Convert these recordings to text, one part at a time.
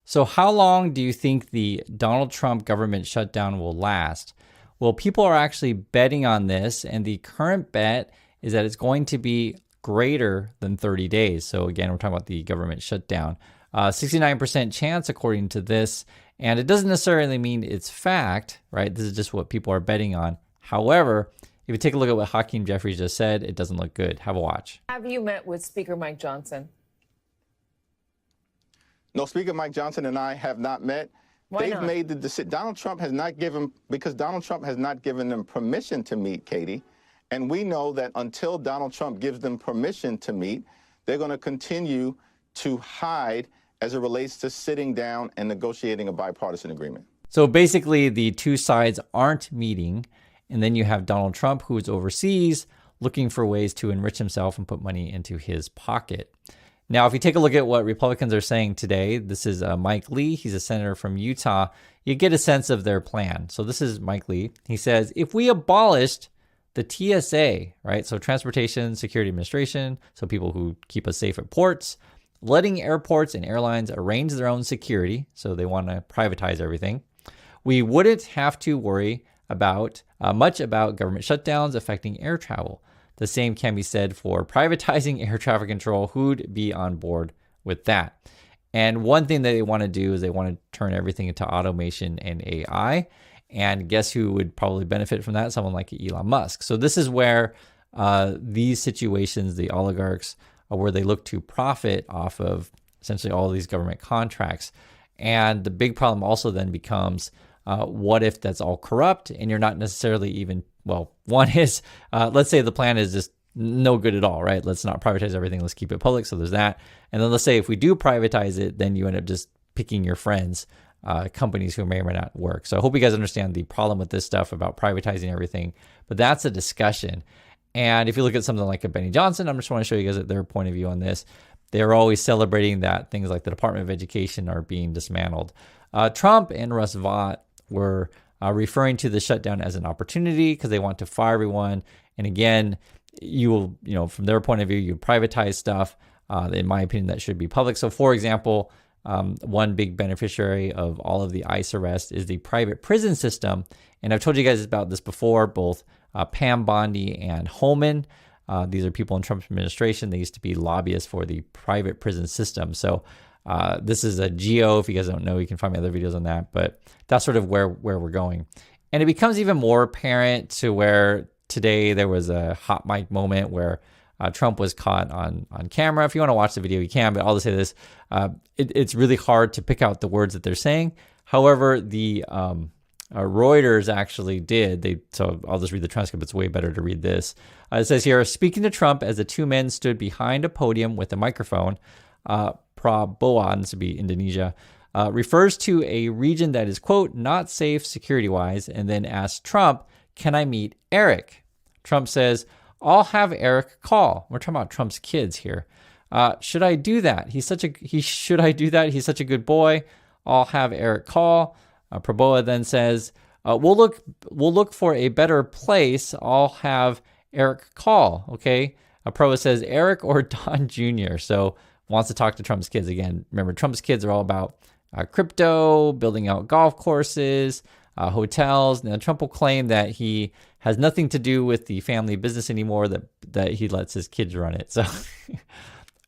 So how long do you think the Donald Trump government shutdown will last? Well, people are actually betting on this, and the current bet is that it's going to be greater than 30 days. So again, we're talking about the government shutdown. 69% chance according to this, and it doesn't necessarily mean it's fact, right? This is just what people are betting on. However, if you take a look at what Hakeem Jeffries just said, it doesn't look good. Have a watch. Have you met with Speaker Mike Johnson? No, Speaker Mike Johnson and I have not met. Why They've not? made the decision. Donald Trump has not given, because Donald Trump has not given them permission to meet, Katie. And we know that until Donald Trump gives them permission to meet, they're going to continue to hide as it relates to sitting down and negotiating a bipartisan agreement. So basically, the two sides aren't meeting. And then you have Donald Trump, who is overseas, looking for ways to enrich himself and put money into his pocket. Now, if you take a look at what Republicans are saying today, this is Mike Lee. He's a senator from Utah. You get a sense of their plan. So this is Mike Lee. He says, if we abolished the TSA, right? So Transportation Security Administration, so people who keep us safe at ports, letting airports and airlines arrange their own security, so they want to privatize everything, we wouldn't have to worry about much about government shutdowns affecting air travel. The same can be said for privatizing air traffic control. Who'd be on board with that? And one thing that they want to do is they want to turn everything into automation and AI. And guess who would probably benefit from that? Someone like Elon Musk. So this is where these situations, the oligarchs, are where they look to profit off of essentially all of these government contracts. And the big problem also then becomes, what if that's all corrupt and you're not necessarily even, well, one is, let's say the plan is just no good at all, right? Let's not privatize everything. Let's keep it public. So there's that. And then let's say if we do privatize it, then you end up just picking your friends, companies who may or may not work. So I hope you guys understand the problem with this stuff about privatizing everything, but that's a discussion. And if you look at something like a Benny Johnson, I just want to show you guys their point of view on this. They're always celebrating that things like the Department of Education are being dismantled. Trump and Russ Vought were referring to the shutdown as an opportunity because they want to fire everyone. And again, you will, from their point of view, you privatize stuff. In my opinion, that should be public. So for example, one big beneficiary of all of the ICE arrests is the private prison system. And I've told you guys about this before, both Pam Bondi and Holman. These are people in Trump's administration. They used to be lobbyists for the private prison system. So this is a geo. If you guys don't know, you can find my other videos on that. But that's sort of where we're going. And it becomes even more apparent to where today there was a hot mic moment where Trump was caught on camera. If you want to watch the video, you can. But I'll just say this. It's really hard to pick out the words that they're saying. However, the Reuters actually did. So I'll just read the transcript. It's way better to read this. It says here, speaking to Trump as the two men stood behind a podium with a microphone, Prabowo, and this would be Indonesia, refers to a region that is, quote, not safe security-wise, and then asks Trump, can I meet Eric? Trump says, I'll have Eric call. We're talking about Trump's kids here. Should I do that? Should I do that? He's such a good boy. I'll have Eric call. Prabowo then says, we'll look for a better place. I'll have Eric call. Okay. Prabowo says Eric or Don Jr. So wants to talk to Trump's kids again. Remember, Trump's kids are all about crypto, building out golf courses, hotels. Now, Trump will claim that he has nothing to do with the family business anymore, that he lets his kids run it. So,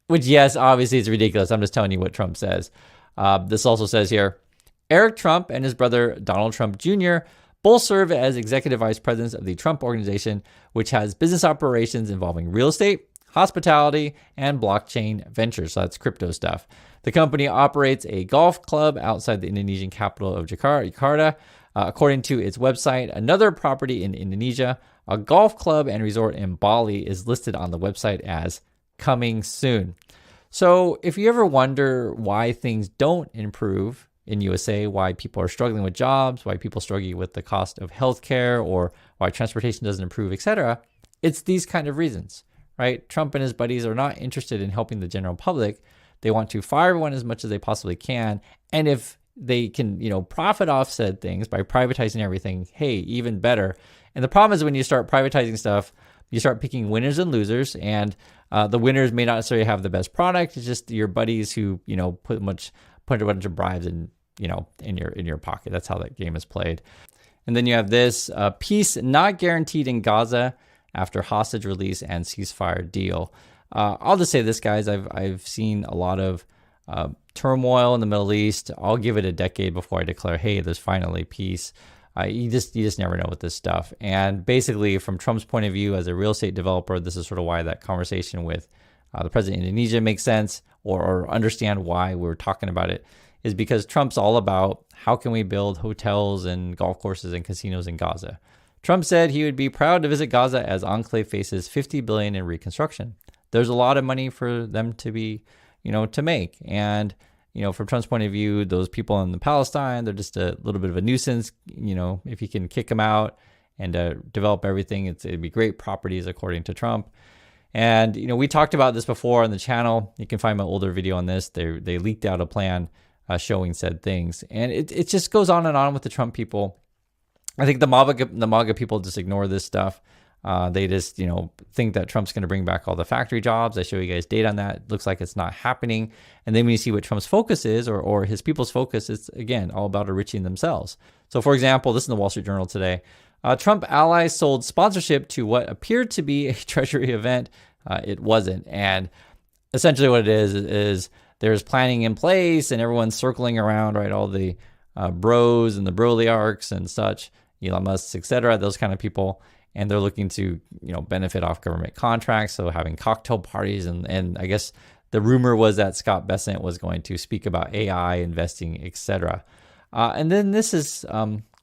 which, yes, obviously is ridiculous. I'm just telling you what Trump says. This also says here, Eric Trump and his brother Donald Trump Jr. both serve as executive vice presidents of the Trump Organization, which has business operations involving real estate, hospitality, and blockchain ventures. So that's crypto stuff. The company operates a golf club outside the Indonesian capital of Jakarta. According to its website, another property in Indonesia, a golf club and resort in Bali, is listed on the website as coming soon. So if you ever wonder why things don't improve in USA, why people are struggling with jobs, why people struggle with the cost of healthcare, or why transportation doesn't improve, etc., it's these kind of reasons, right? Trump and his buddies are not interested in helping the general public. They want to fire everyone as much as they possibly can. And if they can, profit off said things by privatizing everything, hey, even better. And the problem is when you start privatizing stuff, you start picking winners and losers, and the winners may not necessarily have the best product. It's just your buddies who, put much put a bunch of bribes in, in your pocket. That's how that game is played. And then you have this peace not guaranteed in Gaza after hostage release and ceasefire deal. I'll just say this, guys. I've seen a lot of turmoil in the Middle East. I'll give it a decade before I declare, hey, there's finally peace. You just never know with this stuff. And basically, from Trump's point of view as a real estate developer, this is sort of why that conversation with the president of Indonesia makes sense, or understand why we're talking about it, is because Trump's all about how can we build hotels and golf courses and casinos in Gaza. Trump said he would be proud to visit Gaza as Enclave faces $50 billion in reconstruction. There's a lot of money for them to be, to make. And, from Trump's point of view, those people in Palestine, they're just a little bit of a nuisance. If he can kick them out and develop everything, it'd be great properties according to Trump. And, we talked about this before on the channel. You can find my older video on this. They leaked out a plan showing said things. And it just goes on and on with the Trump people. I think the MAGA people just ignore this stuff. They just, think that Trump's going to bring back all the factory jobs. I show you guys data on that. It looks like it's not happening. And then when you see what Trump's focus is, or his people's focus, it's, again, all about enriching themselves. So, for example, this is in the Wall Street Journal today. Trump allies sold sponsorship to what appeared to be a Treasury event. It wasn't. And essentially what it is there's planning in place and everyone's circling around, right? All the bros and the broliarchs and such, Elon Musk, etc., those kind of people. And they're looking to, benefit off government contracts. So having cocktail parties. And I guess the rumor was that Scott Bessent was going to speak about AI investing, etc. And then this is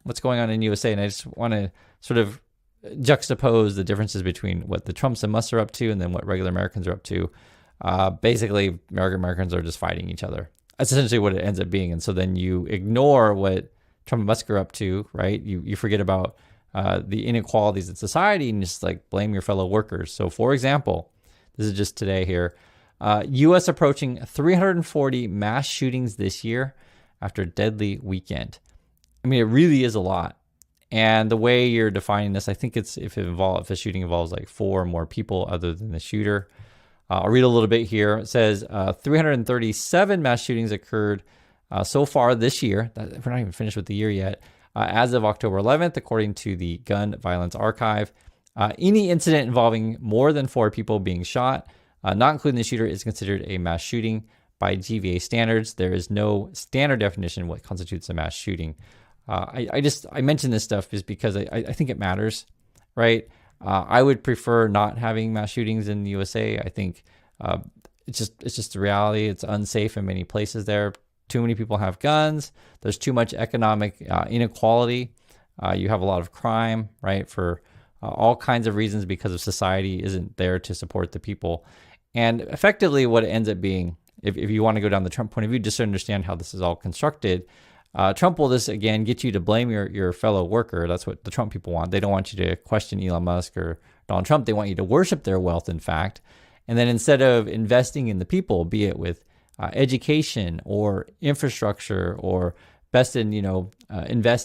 what's going on in USA. And I just want to sort of juxtapose the differences between what the Trumps and Musk are up to and then what regular Americans are up to. Basically, Americans are just fighting each other. That's essentially what it ends up being. And so then you ignore what Trump and Musk are up to, right? You forget about the inequalities in society and just blame your fellow workers. So, for example, this is just today here, U.S. approaching 340 mass shootings this year after a deadly weekend. I mean, it really is a lot. And the way you're defining this, I think it's if a shooting involves 4 or more people other than the shooter. I'll read a little bit here. It says 337 mass shootings occurred so far this year. We're not even finished with the year yet. As of October 11th, according to the Gun Violence Archive, any incident involving more than 4 people being shot, not including the shooter, is considered a mass shooting by TVA standards. There is no standard definition of what constitutes a mass shooting. I mention this stuff just because I think it matters, right? I would prefer not having mass shootings in the USA. I think it's just the reality. It's unsafe in many places there. Too many people have guns. There's too much economic inequality. You have a lot of crime, right, for all kinds of reasons because of society isn't there to support the people. And effectively what it ends up being, if you want to go down the Trump point of view, just to understand how this is all constructed, Trump will just, again, get you to blame your fellow worker. That's what the Trump people want. They don't want you to question Elon Musk or Donald Trump. They want you to worship their wealth, in fact. And then instead of investing in the people, be it with education or infrastructure or invest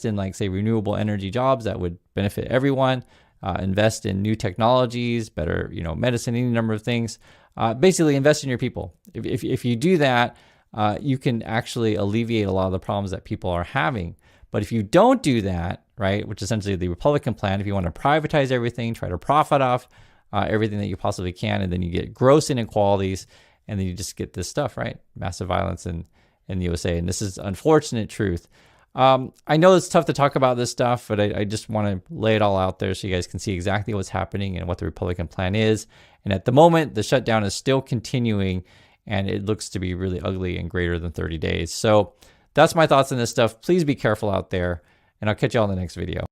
in say renewable energy jobs that would benefit everyone, invest in new technologies, better, medicine, any number of things, basically invest in your people. If you do that, you can actually alleviate a lot of the problems that people are having. But if you don't do that, right, which is essentially the Republican plan, if you want to privatize everything, try to profit off everything that you possibly can, and then you get gross inequalities, and then you just get this stuff, right? Massive violence in the USA. And this is unfortunate truth. I know it's tough to talk about this stuff, but I just want to lay it all out there so you guys can see exactly what's happening and what the Republican plan is. And at the moment, the shutdown is still continuing, and it looks to be really ugly and greater than 30 days. So that's my thoughts on this stuff. Please be careful out there, and I'll catch you all in the next video.